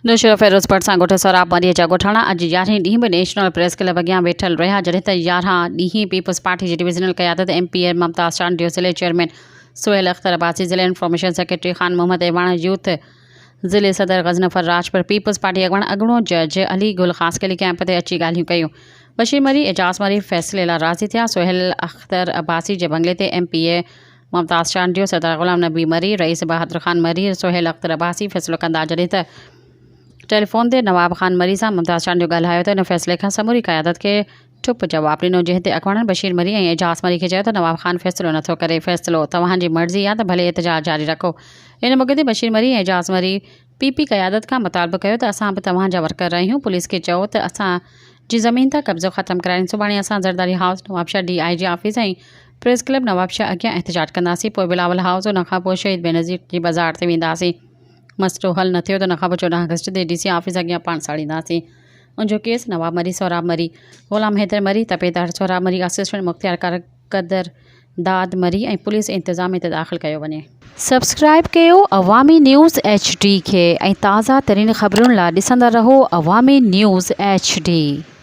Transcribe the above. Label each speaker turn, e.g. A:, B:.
A: नौशेरा फिरोजपुर सां ॻोठ सौराब मरीअ जा ॻोठाणा अॼु 11 ॾींहं बि नेशनल प्रेस क्लब अॻियां वेठल रहिया जॾहिं त 11 ॾींहं पीपल्स पार्टी जी डिविज़नल क़यादत MP मुमताज़ चांडियो, ज़िले चेयरमैन सुहेल अख्तर अब्बासी, ज़िले information secretary Khan Mohammad Aiwan, youth ज़िले सदर गज़नफ़र राजपुर, पीपल्स पार्टी अॻवान अॻूणो जज अली गुल ख़ासकली कैंप ते अची ॻाल्हियूं कयूं। बशीर मरी एजाज़ मरी फ़ैसिले लाइ राज़ी थिया। सुहेल अख्तर अब्बासी जे बंगले ते MP मुमताज़ चांडियो, सरदार ग़ुलाम नबी मरी, रईस बहादुर ख़ान मरी, सुहेल अख्तर अब्बासी फ़ैसिलो कंदा जॾहिं त टेलीफोन ते नवाब ख़ान मरी सां मुमताज़ चांडियो ॻाल्हायो त इन फ़ैसिले खां समूरी क़यादत खे ठुप जवाब ॾिनो, जंहिं ते अॻवाननि बशीर मरी ऐं एजाज़ मरी खे चयो त नवाब ख़ान फ़ैसिलो नथो करे, फ़ैसिलो तव्हांजी मर्ज़ी आहे त भले एहतजाज जारी रखो। इन मौक़े ते बशीर मरी ऐं एजाज़ मरी PP क़यादत खां मुतालबो कयो त असां बि तव्हांजा वर्कर आहियूं। पुलिस खे चयो त असांजी ज़मीन तां कब्ज़ो ख़तमु कराइनि। सुभाणे असां Zardari house, Nawabshah DIG office ऐं प्रेस क्लब नवाबशाह अॻियां एहतजाज कंदासीं। पोइ बिलावल हाउस, उन खां पोइ शहीद बेनज़ीर जी बाज़ार ते वेंदासीं। मसइलो हल न थियो त उन खां पोइ 14 अगस्त ते DC ऑफिस अॻियां पाण साड़ींदासीं। उनजो केस नवाब मरी, सौराब मरी, ग़ुलाम हैदर मरी, तपेदार सौराब मरी, असिस्टेंट मुख्तियार क़दर दाद मरी ऐं पुलिस इंतज़ामिया ते दाख़िल कयो वञे। सब्सक्राइब कयो अवामी न्यूज़ HD खे ऐं ताज़ा तरीन ख़बरुनि लाइ ॾिसंदा रहो अवामी न्यूज़ HD।